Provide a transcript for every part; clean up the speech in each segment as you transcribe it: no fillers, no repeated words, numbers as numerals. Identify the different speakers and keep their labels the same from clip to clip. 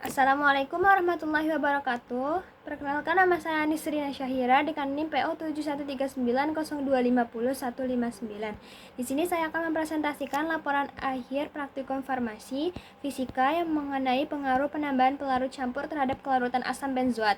Speaker 1: Assalamualaikum warahmatullahi wabarakatuh. Perkenalkan, nama saya Nisrina Syahira, dekan NIM PO 713902501159. Di sini saya akan mempresentasikan laporan akhir praktikum farmasi fisika yang mengenai pengaruh penambahan pelarut campur terhadap kelarutan asam benzoat.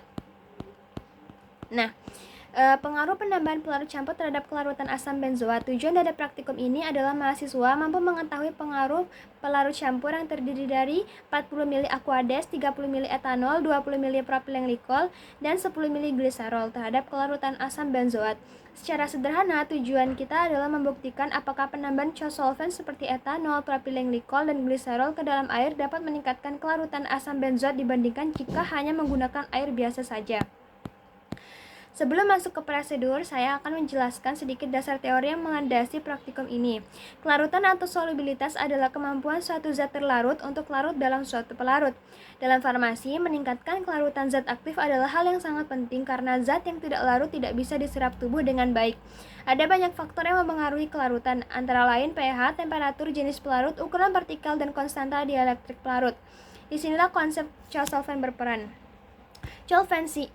Speaker 1: Pengaruh penambahan pelarut campur terhadap kelarutan asam benzoat. Tujuan dari praktikum ini adalah mahasiswa mampu mengetahui pengaruh pelarut campur yang terdiri dari 40 ml aquades, 30 ml etanol, 20 ml propylenglikol, dan 10 ml gliserol terhadap kelarutan asam benzoat. Secara sederhana, tujuan kita adalah membuktikan apakah penambahan co-solvent seperti etanol, propylenglikol, dan gliserol ke dalam air dapat meningkatkan kelarutan asam benzoat dibandingkan jika hanya menggunakan air biasa saja. Sebelum masuk ke prosedur, saya akan menjelaskan sedikit dasar teori yang melandasi praktikum ini. Kelarutan atau solubilitas adalah kemampuan suatu zat terlarut untuk larut dalam suatu pelarut. Dalam farmasi, meningkatkan kelarutan zat aktif adalah hal yang sangat penting karena zat yang tidak larut tidak bisa diserap tubuh dengan baik. Ada banyak faktor yang mempengaruhi kelarutan, antara lain pH, temperatur, jenis pelarut, ukuran partikel, dan konstanta dielektrik pelarut. Disinilah konsep co-solvent berperan. Co-solvency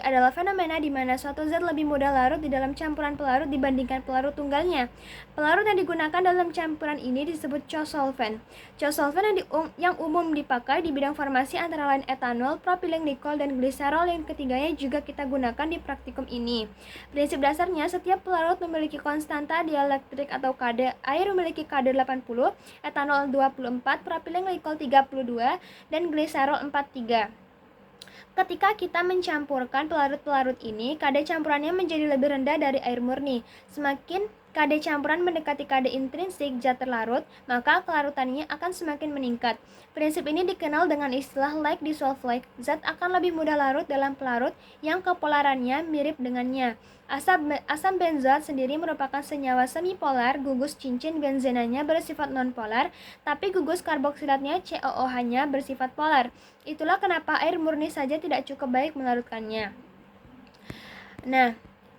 Speaker 1: adalah fenomena di mana suatu zat lebih mudah larut di dalam campuran pelarut dibandingkan pelarut tunggalnya. Pelarut yang digunakan dalam campuran ini disebut co-solvent. Co-solvent yang umum dipakai di bidang farmasi antara lain etanol, propylenglikol, dan gliserol. Yang ketiganya juga kita gunakan di praktikum ini. Prinsip dasarnya, setiap pelarut memiliki konstanta dielektrik atau Kd. Air memiliki Kd 80, etanol 24, propylenglikol 32, dan gliserol 43. Ketika kita mencampurkan pelarut-pelarut ini, kadar campurannya menjadi lebih rendah dari air murni. Semakin kadar campuran mendekati kadar intrinsik zat terlarut, maka kelarutannya akan semakin meningkat. Prinsip ini dikenal dengan istilah like dissolve like. Zat akan lebih mudah larut dalam pelarut yang kepolarannya mirip dengannya. Asam benzoat sendiri merupakan senyawa semipolar. Gugus cincin benzenanya bersifat nonpolar, tapi gugus karboksilatnya COOH-nya bersifat polar. Itulah kenapa air murni saja tidak cukup baik melarutkannya.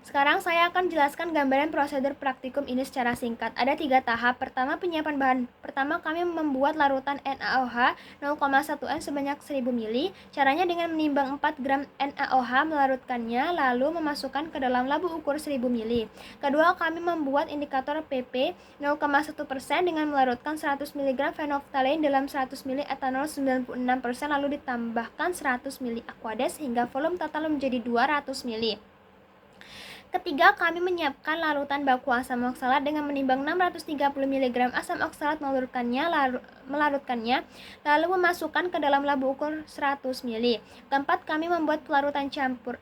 Speaker 1: Sekarang saya akan jelaskan gambaran prosedur praktikum ini secara singkat. Ada 3 tahap. Pertama, penyiapan bahan. Pertama, kami membuat larutan NaOH 0,1 N sebanyak 1000 ml. Caranya dengan menimbang 4 gram NaOH, melarutkannya, lalu memasukkan ke dalam labu ukur 1000 ml. Kedua, kami membuat indikator PP 0,1% dengan melarutkan 100 mg phenolphthalein dalam 100 ml etanol 96%, lalu ditambahkan 100 ml aquades hingga volume total menjadi 200 ml. Ketiga, kami menyiapkan larutan baku asam oksalat dengan menimbang 630 mg asam oksalat, melarutkannya, lalu memasukkan ke dalam labu ukur 100 ml. Keempat, kami membuat pelarut campur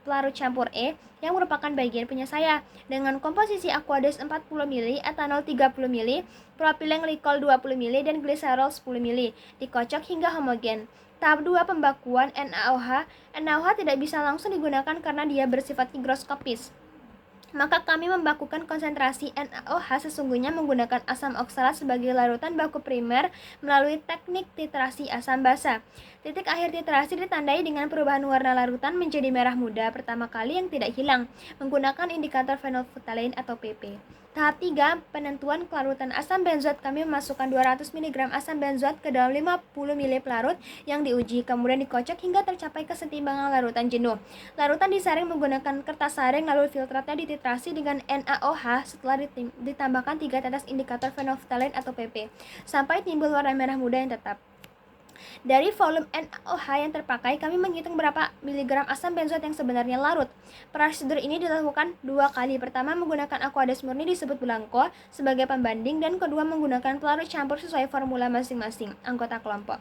Speaker 1: E yang merupakan bagian punya saya dengan komposisi aquades 40 ml, etanol 30 ml, propylenglikol 20 ml, dan gliserol 10 ml. Dikocok hingga homogen. Tahap 2, pembakuan NaOH. NaOH tidak bisa langsung digunakan karena dia bersifat higroskopis. Maka kami membakukan konsentrasi NaOH sesungguhnya menggunakan asam oksalat sebagai larutan baku primer melalui teknik titrasi asam basa. Titik akhir titrasi ditandai dengan perubahan warna larutan menjadi merah muda pertama kali yang tidak hilang, menggunakan indikator phenolphthalein atau PP. Tahap 3, penentuan kelarutan asam benzoat. Kami memasukkan 200 mg asam benzoat ke dalam 50 ml pelarut yang diuji, kemudian dikocok hingga tercapai kesetimbangan larutan jenuh. Larutan disaring menggunakan kertas saring, lalu filtratnya dititrasi dengan NaOH setelah ditambahkan 3 tetes indikator phenolphthalein atau PP, sampai timbul warna merah muda yang tetap. Dari volume NaOH yang terpakai, kami menghitung berapa miligram asam benzoat yang sebenarnya larut. Prosedur ini dilakukan 2 kali. Pertama, menggunakan aquades murni disebut blanco sebagai pembanding, dan kedua menggunakan pelarut campur sesuai formula masing-masing anggota kelompok.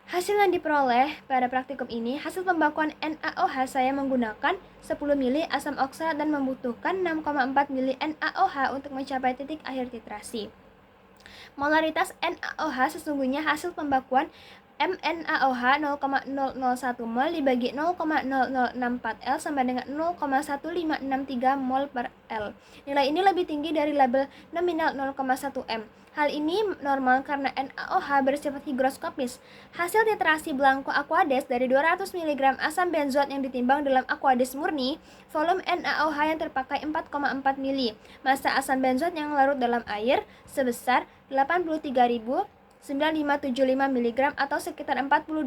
Speaker 1: Hasil yang diperoleh pada praktikum ini, hasil pembakuan NaOH saya menggunakan 10 ml asam oksalat dan membutuhkan 6,4 ml NaOH untuk mencapai titik akhir titrasi. Molaritas NaOH sesungguhnya hasil pembakuan MnAOH 0,001 mol dibagi 0,0064 L sama dengan 0,1563 mol per L. Nilai ini lebih tinggi dari label nominal 0,1 M. Hal ini normal karena NaOH bersifat higroskopis. Hasil titrasi blanco aquades dari 200 mg asam benzoat yang ditimbang dalam aquades murni, volume NaOH yang terpakai 4,4 ml. Massa asam benzoat yang larut dalam air sebesar 83.000 9575 mg atau sekitar 42%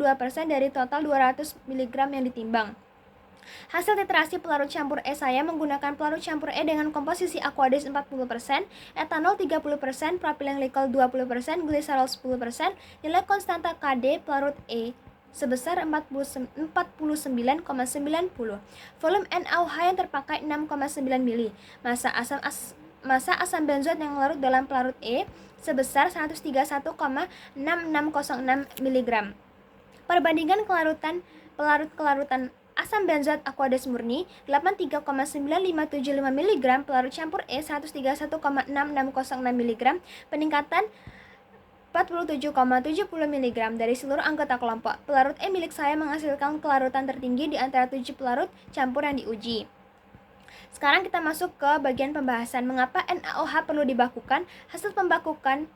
Speaker 1: dari total 200 mg yang ditimbang. Hasil titrasi pelarut campur E saya menggunakan pelarut campur E dengan komposisi aqueous 40%, etanol 30%, propylene glycol 20%, gliserol 10%, nilai konstanta KD pelarut E sebesar 49,90. Volume NaOH yang terpakai 6,9 mili. Massa asam benzoat yang larut dalam pelarut E sebesar 131,6606 mg. Perbandingan pelarut-kelarutan asam benzoat aqueous murni 83,9575 mg pelarut campur E 131,6606 mg, peningkatan 47,70 mg dari seluruh anggota kelompok. Pelarut E milik saya menghasilkan kelarutan tertinggi di antara 7 pelarut campur yang diuji. Sekarang kita masuk ke bagian pembahasan mengapa NaOH perlu dibakukan. Hasil pembakuan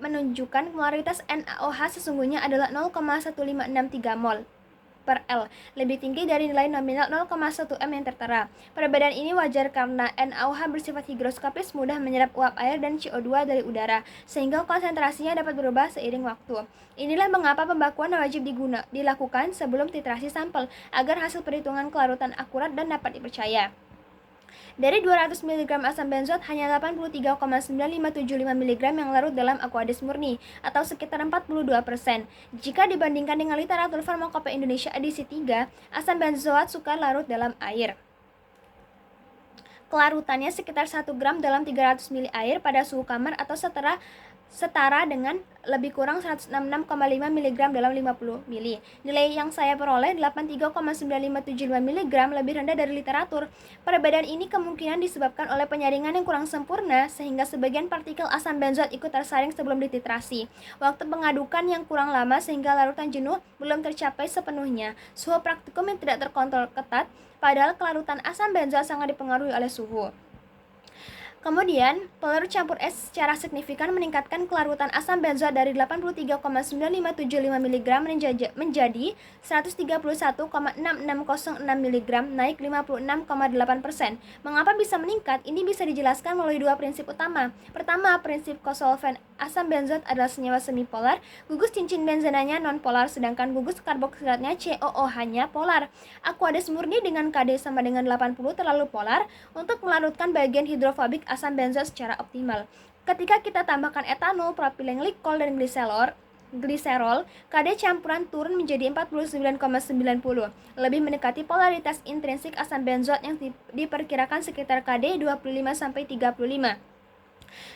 Speaker 1: menunjukkan molaritas NaOH sesungguhnya adalah 0,1563 mol per L, lebih tinggi dari nilai nominal 0,1 m yang tertera. Perbedaan ini wajar karena NaOH bersifat higroskopis, mudah menyerap uap air dan CO2 dari udara, sehingga konsentrasinya dapat berubah seiring waktu. Inilah mengapa pembakuan wajib dilakukan sebelum titrasi sampel, agar hasil perhitungan kelarutan akurat dan dapat dipercaya. Dari 200 mg asam benzoat, hanya 83,9575 mg yang larut dalam aqueous murni, atau sekitar 42%. Jika dibandingkan dengan literatur Farmakope Indonesia edisi 3, asam benzoat suka larut dalam air. Kelarutannya sekitar 1 gram dalam 300 ml air pada suhu kamar atau setara dengan lebih kurang 166,5 mg dalam 50 ml. Nilai yang saya peroleh 83,9575 mg lebih rendah dari literatur. Perbedaan ini kemungkinan disebabkan oleh penyaringan yang kurang sempurna sehingga sebagian partikel asam benzoat ikut tersaring sebelum dititrasi. Waktu pengadukan yang kurang lama sehingga larutan jenuh belum tercapai sepenuhnya. Suhu praktikum yang tidak terkontrol ketat, padahal kelarutan asam benzoat sangat dipengaruhi oleh suhu. Kemudian, pelarut campur es secara signifikan meningkatkan kelarutan asam benzoat dari 83,9575 mg menjadi 131,6606 mg, naik 56,8%. Mengapa bisa meningkat? Ini bisa dijelaskan melalui dua prinsip utama. Pertama, prinsip kosolven asam benzoat adalah senyawa semipolar, gugus cincin benzenanya nonpolar, sedangkan gugus karboksilatnya COOH-nya polar. Aqueous murni dengan KD sama dengan 80 terlalu polar untuk melarutkan bagian hidrofobik asam benzoat secara optimal. Ketika kita tambahkan etanol, propylene glycol, dan gliserol, KD campuran turun menjadi 49,90, lebih mendekati polaritas intrinsik asam benzoat yang diperkirakan sekitar KD 25-35.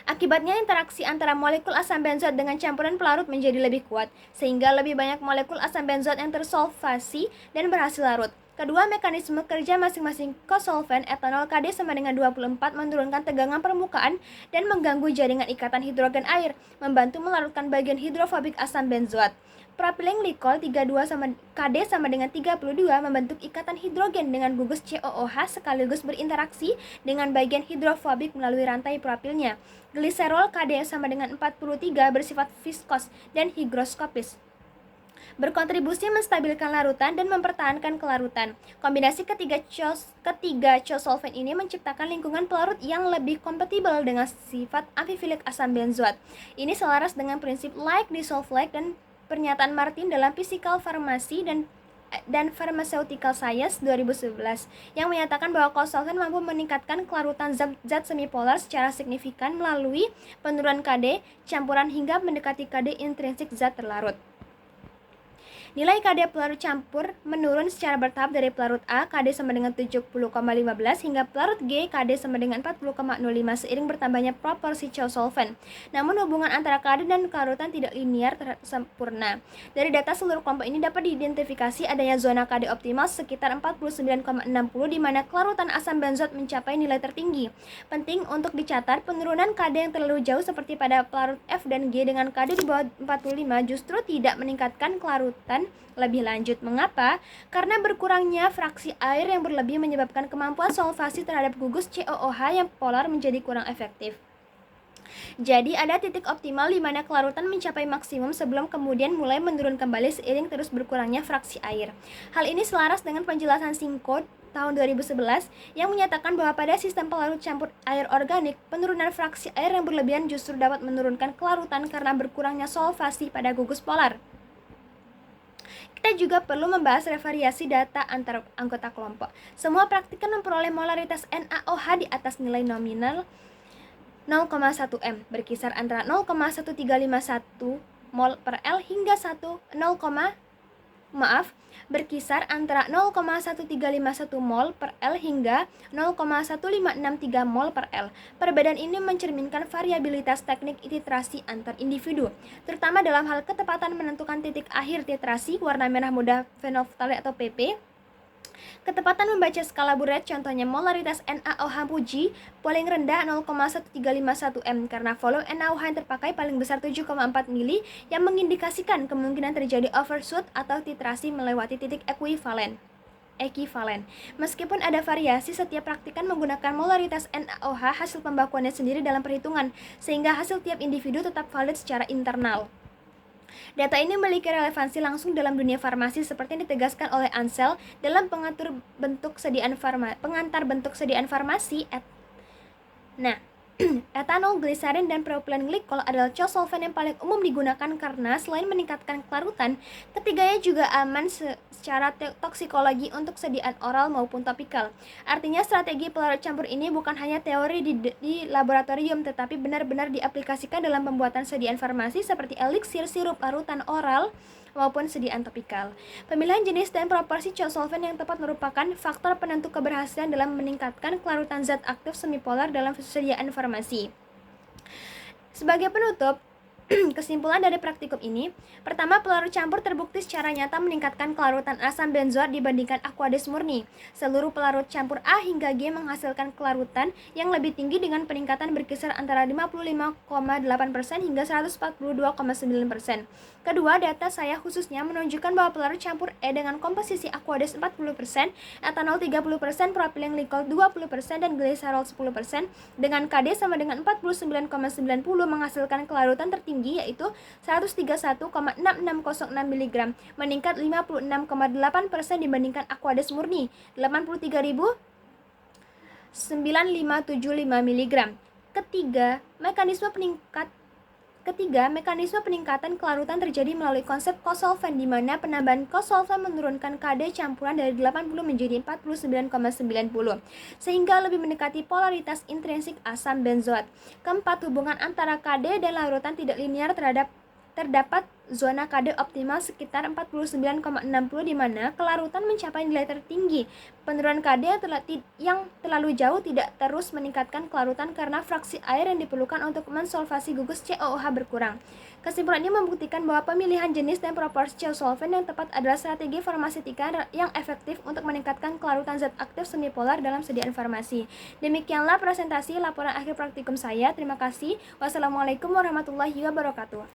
Speaker 1: Akibatnya interaksi antara molekul asam benzoat dengan campuran pelarut menjadi lebih kuat, sehingga lebih banyak molekul asam benzoat yang tersolvasi dan berhasil larut. Kedua mekanisme kerja masing-masing kosolven etanol KD sama dengan 24 menurunkan tegangan permukaan dan mengganggu jaringan ikatan hidrogen air, membantu melarutkan bagian hidrofobik asam benzoat. Propylene glycol 32 sama KD sama dengan 32 membentuk ikatan hidrogen dengan gugus COOH sekaligus berinteraksi dengan bagian hidrofobik melalui rantai propilnya. Gliserol KD sama dengan 43 bersifat viskos dan higroskopis, berkontribusi menstabilkan larutan dan mempertahankan kelarutan. Kombinasi ketiga cosolven ini menciptakan lingkungan pelarut yang lebih kompatibel dengan sifat amfifilik asam benzoat. Ini selaras dengan prinsip like dissolve like dan pernyataan Martin dalam Physical Pharmacy dan Pharmaceutical Science 2011 yang menyatakan bahwa kosolven mampu meningkatkan kelarutan zat semipolar secara signifikan melalui penurunan KD campuran hingga mendekati KD intrinsik zat terlarut. Nilai KD pelarut campur menurun secara bertahap dari pelarut A, KD sama dengan 70,15 hingga pelarut G, KD sama dengan 40,05 seiring bertambahnya proporsi cosolven. Namun hubungan antara KD dan kelarutan tidak linear sempurna. Dari data seluruh kelompok ini dapat diidentifikasi adanya zona KD optimal sekitar 49,60 di mana kelarutan asam benzoat mencapai nilai tertinggi. Penting untuk dicatat, penurunan KD yang terlalu jauh seperti pada pelarut F dan G dengan KD di bawah 45 justru tidak meningkatkan kelarutan lebih lanjut. Mengapa? Karena berkurangnya fraksi air yang berlebih menyebabkan kemampuan solvasi terhadap gugus COOH yang polar menjadi kurang efektif. Jadi ada titik optimal di mana kelarutan mencapai maksimum sebelum kemudian mulai menurun kembali seiring terus berkurangnya fraksi air. Hal ini selaras dengan penjelasan Singcode tahun 2011 yang menyatakan bahwa pada sistem pelarut campur air organik, penurunan fraksi air yang berlebihan justru dapat menurunkan kelarutan karena berkurangnya solvasi pada gugus polar. Kita juga perlu membahas variasi data antar anggota kelompok. Semua praktikan memperoleh molaritas NaOH di atas nilai nominal 0,1 m, berkisar antara 0,1351 mol per L hingga 0, berkisar antara 0,1351 mol per L hingga 0,1563 mol per L. Perbedaan ini mencerminkan variabilitas teknik titrasi antar individu, terutama dalam hal ketepatan menentukan titik akhir titrasi warna merah muda fenolftalate atau PP. Ketepatan membaca skala Burette, contohnya molaritas NaOH puji paling rendah 0,1351 m karena volume NaOH yang terpakai paling besar 7,4 mili yang mengindikasikan kemungkinan terjadi overshoot atau titrasi melewati titik ekuivalen. Meskipun ada variasi, setiap praktikan menggunakan molaritas NaOH hasil pembakuannya sendiri dalam perhitungan, sehingga hasil tiap individu tetap valid secara internal. Data ini memiliki relevansi langsung dalam dunia farmasi seperti yang ditegaskan oleh Ansel dalam pengantar bentuk sediaan farmasi. Etanol, gliserin, dan propylene glikol adalah thiosulfan yang paling umum digunakan karena selain meningkatkan kelarutan, ketiganya juga aman secara toksikologi untuk sediaan oral maupun topikal. Artinya strategi pelarut campur ini bukan hanya teori di laboratorium tetapi benar-benar diaplikasikan dalam pembuatan sediaan farmasi seperti eliksir, sirup, larutan oral, maupun sediaan topikal. Pemilihan jenis dan proporsi thiosulfan yang tepat merupakan faktor penentu keberhasilan dalam meningkatkan kelarutan zat aktif semipolar dalam sediaan farmasi. Sebagai penutup, kesimpulan dari praktikum ini, pertama, pelarut campur terbukti secara nyata meningkatkan kelarutan asam benzoat dibandingkan aqueous murni. Seluruh pelarut campur A hingga G menghasilkan kelarutan yang lebih tinggi dengan peningkatan berkisar antara 55,8% hingga 142,9%. Kedua, data saya khususnya menunjukkan bahwa pelarut campur E dengan komposisi aqueous 40%, etanol 30%, propylene glikol 20%, dan gliserol 10% dengan KD sama dengan 49,90 menghasilkan kelarutan tertinggi yaitu 131,6606 mg, meningkat 56,8% dibandingkan aqueous murni 83.9575 mg. Ketiga, mekanisme peningkatan kelarutan terjadi melalui konsep kosolven di mana penambahan kosolven menurunkan KD campuran dari 80 menjadi 49,90 sehingga lebih mendekati polaritas intrinsik asam benzoat. Keempat, hubungan antara KD dan larutan tidak linear terdapat zona KD optimal sekitar 49,60 di mana kelarutan mencapai nilai tertinggi. Penurunan KD yang terlalu jauh tidak terus meningkatkan kelarutan karena fraksi air yang diperlukan untuk mensolvasi gugus COOH berkurang. Kesimpulan ini membuktikan bahwa pemilihan jenis dan proporsi thiosulfan yang tepat adalah strategi farmaseutika yang efektif untuk meningkatkan kelarutan zat aktif semipolar dalam sediaan farmasi. Demikianlah presentasi laporan akhir praktikum saya. Terima kasih. Wassalamualaikum warahmatullahi wabarakatuh.